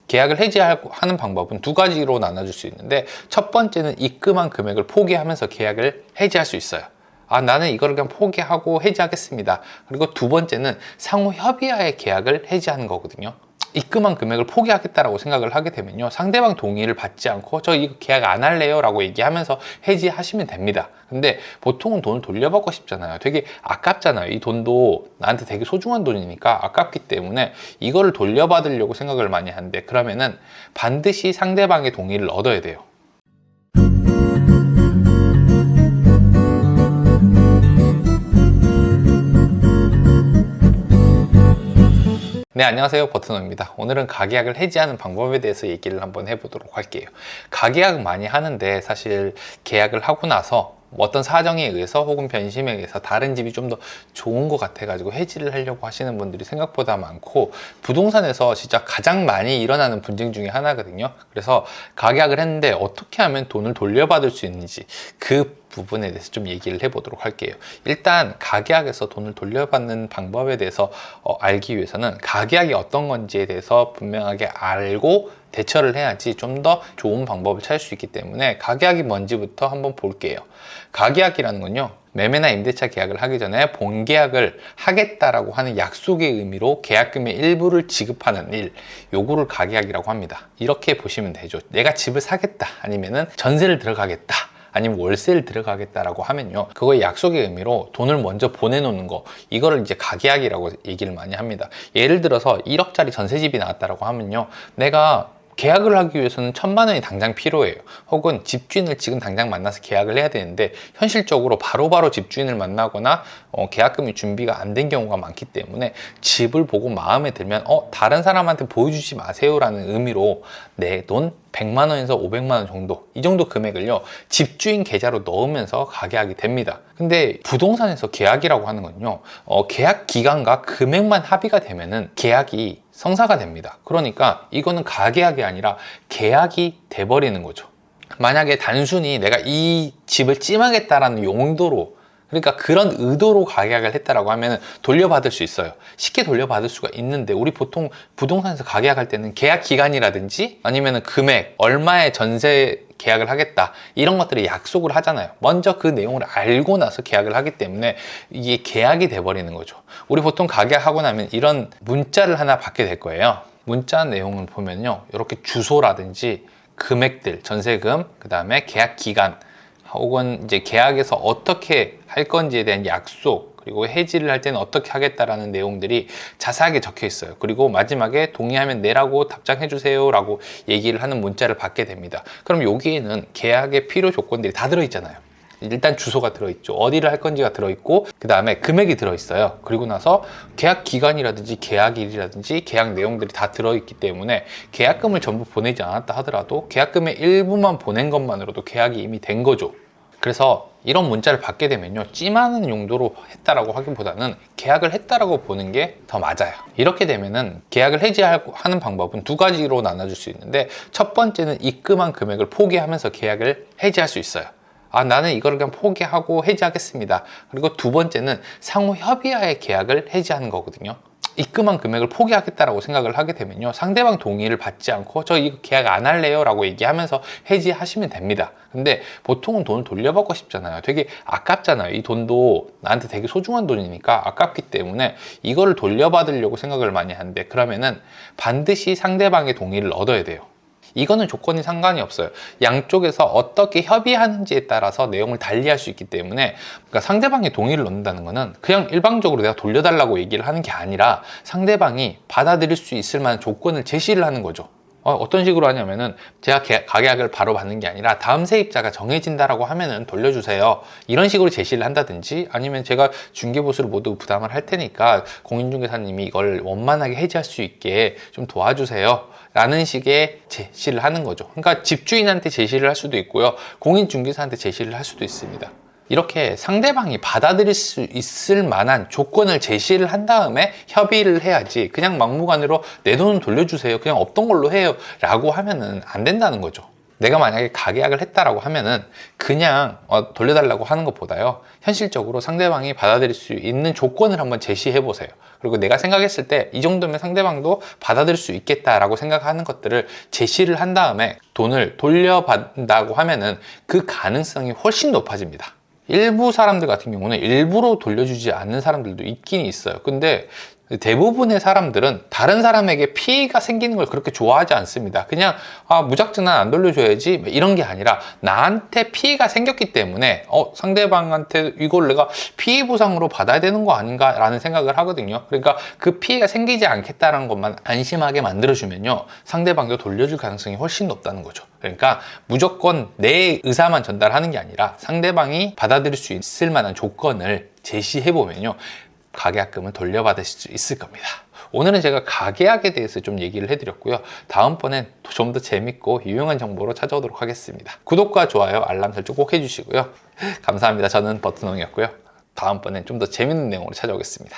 계약을 해지하는 방법은 두 가지로 나눠줄 수 있는데, 첫 번째는 입금한 금액을 포기하면서 계약을 해지할 수 있어요. 나는 이거를 그냥 포기하고 해지하겠습니다. 그리고 두 번째는 상호 협의하에 계약을 해지하는 거거든요. 입금한 금액을 포기하겠다라고 생각을 하게 되면요, 상대방 동의를 받지 않고 저 이거 계약 안 할래요 라고 얘기하면서 해지하시면 됩니다. 근데 보통은 돈을 돌려받고 싶잖아요. 되게 아깝잖아요. 이 돈도 나한테 되게 소중한 돈이니까 아깝기 때문에 이거를 돌려받으려고 생각을 많이 하는데, 그러면은 반드시 상대방의 동의를 얻어야 돼요. 네, 안녕하세요. 버트너입니다. 오늘은 가계약을 해지하는 방법에 대해서 얘기를 한번 해보도록 할게요. 가계약 많이 하는데 사실 계약을 하고 나서 어떤 사정에 의해서 혹은 변심에 의해서 다른 집이 좀 더 좋은 것 같아가지고 해지를 하려고 하시는 분들이 생각보다 많고, 부동산에서 진짜 가장 많이 일어나는 분쟁 중에 하나거든요. 그래서 가계약을 했는데 어떻게 하면 돈을 돌려받을 수 있는지 그 부분에 대해서 좀 얘기를 해보도록 할게요. 일단 가계약에서 돈을 돌려받는 방법에 대해서 알기 위해서는 가계약이 어떤 건지에 대해서 분명하게 알고 대처를 해야지 좀 더 좋은 방법을 찾을 수 있기 때문에 가계약이 뭔지부터 한번 볼게요. 가계약이라는 건요, 매매나 임대차 계약을 하기 전에 본계약을 하겠다라고 하는 약속의 의미로 계약금의 일부를 지급하는 일, 요거를 가계약이라고 합니다. 이렇게 보시면 되죠. 내가 집을 사겠다, 아니면은 전세를 들어가겠다, 아니면 월세를 들어가겠다라고 하면요, 그거의 약속의 의미로 돈을 먼저 보내놓는 거, 이거를 이제 가계약이라고 얘기를 많이 합니다. 예를 들어서 1억짜리 전세집이 나왔다라고 하면요, 내가 계약을 하기 위해서는 1,000만 원이 당장 필요해요. 혹은 집주인을 지금 당장 만나서 계약을 해야 되는데 현실적으로 바로바로 집주인을 만나거나 계약금이 준비가 안 된 경우가 많기 때문에 집을 보고 마음에 들면 다른 사람한테 보여주지 마세요 라는 의미로 내 돈 100만 원에서 500만 원 정도, 이 정도 금액을요 집주인 계좌로 넣으면서 가계약이 됩니다. 근데 부동산에서 계약이라고 하는 건요, 계약 기간과 금액만 합의가 되면은 계약이 성사가 됩니다. 그러니까 이거는 가계약이 아니라 계약이 돼버리는 거죠. 만약에 단순히 내가 이 집을 찜하겠다라는 용도로, 그러니까 그런 의도로 가계약을 했다라고 하면 돌려받을 수 있어요. 쉽게 돌려받을 수가 있는데, 우리 보통 부동산에서 가계약할 때는 계약 기간이라든지 아니면 금액, 얼마의 전세 계약을 하겠다, 이런 것들을 약속을 하잖아요. 먼저 그 내용을 알고 나서 계약을 하기 때문에 이게 계약이 돼버리는 거죠. 우리 보통 가계약하고 나면 이런 문자를 하나 받게 될 거예요. 문자 내용을 보면요, 이렇게 주소라든지 금액들, 전세금, 그 다음에 계약 기간, 혹은 이제 계약에서 어떻게 할 건지에 대한 약속, 그리고 해지를 할 때는 어떻게 하겠다라는 내용들이 자세하게 적혀 있어요. 그리고 마지막에 동의하면 내라고 답장해 주세요 라고 얘기를 하는 문자를 받게 됩니다. 그럼 여기에는 계약의 필요 조건들이 다 들어있잖아요. 일단 주소가 들어있죠. 어디를 할 건지가 들어있고, 그 다음에 금액이 들어있어요. 그리고 나서 계약 기간이라든지 계약일이라든지 계약 내용들이 다 들어있기 때문에 계약금을 전부 보내지 않았다 하더라도 계약금의 일부만 보낸 것만으로도 계약이 이미 된 거죠. 그래서 이런 문자를 받게 되면요, 찜하는 용도로 했다라고 하기보다는 계약을 했다라고 보는 게 더 맞아요. 이렇게 되면은 계약을 해지하는 방법은 두 가지로 나눠줄 수 있는데, 첫 번째는 입금한 금액을 포기하면서 계약을 해지할 수 있어요. 나는 이거를 그냥 포기하고 해지하겠습니다. 그리고 두 번째는 상호 협의하에 계약을 해지하는 거거든요. 입금한 금액을 포기하겠다라고 생각을 하게 되면요, 상대방 동의를 받지 않고 저 이거 계약 안 할래요 라고 얘기하면서 해지하시면 됩니다. 근데 보통은 돈을 돌려받고 싶잖아요. 되게 아깝잖아요. 이 돈도 나한테 되게 소중한 돈이니까 아깝기 때문에 이거를 돌려받으려고 생각을 많이 하는데, 그러면은 반드시 상대방의 동의를 얻어야 돼요. 이거는 조건이 상관이 없어요. 양쪽에서 어떻게 협의하는지에 따라서 내용을 달리할 수 있기 때문에, 그러니까 상대방의 동의를 얻는다는 거는 그냥 일방적으로 내가 돌려달라고 얘기를 하는 게 아니라 상대방이 받아들일 수 있을 만한 조건을 제시를 하는 거죠. 어떤 식으로 하냐면은, 제가 가계약을 바로 받는 게 아니라 다음 세입자가 정해진다라고 하면은 돌려주세요, 이런 식으로 제시를 한다든지, 아니면 제가 중개보수를 모두 부담을 할 테니까 공인중개사님이 이걸 원만하게 해지할 수 있게 좀 도와주세요 라는 식의 제시를 하는 거죠. 그러니까 집주인한테 제시를 할 수도 있고요, 공인중개사한테 제시를 할 수도 있습니다. 이렇게 상대방이 받아들일 수 있을 만한 조건을 제시를 한 다음에 협의를 해야지, 그냥 막무가내로 내 돈은 돌려주세요, 그냥 없던 걸로 해요 라고 하면은 안 된다는 거죠. 내가 만약에 가계약을 했다라고 하면은 그냥 돌려달라고 하는 것보다요, 현실적으로 상대방이 받아들일 수 있는 조건을 한번 제시해 보세요. 그리고 내가 생각했을 때 이 정도면 상대방도 받아들일 수 있겠다라고 생각하는 것들을 제시를 한 다음에 돈을 돌려받는다고 하면은 그 가능성이 훨씬 높아집니다. 일부 사람들 같은 경우는 일부러 돌려주지 않는 사람들도 있긴 있어요. 근데 대부분의 사람들은 다른 사람에게 피해가 생기는 걸 그렇게 좋아하지 않습니다. 그냥 무작정 난 안 돌려줘야지 이런 게 아니라 나한테 피해가 생겼기 때문에 상대방한테 이걸 내가 피해 보상으로 받아야 되는 거 아닌가 라는 생각을 하거든요. 그러니까 그 피해가 생기지 않겠다는 것만 안심하게 만들어주면요, 상대방도 돌려줄 가능성이 훨씬 높다는 거죠. 그러니까 무조건 내 의사만 전달하는 게 아니라 상대방이 받아들일 수 있을 만한 조건을 제시해보면요, 가계약금을 돌려받으실 수 있을 겁니다. 오늘은 제가 가계약에 대해서 좀 얘기를 해드렸고요. 다음번엔 좀 더 재밌고 유용한 정보로 찾아오도록 하겠습니다. 구독과 좋아요, 알람 설정 꼭 해주시고요. 감사합니다. 저는 버튼홍이었고요. 다음번엔 좀 더 재밌는 내용으로 찾아오겠습니다.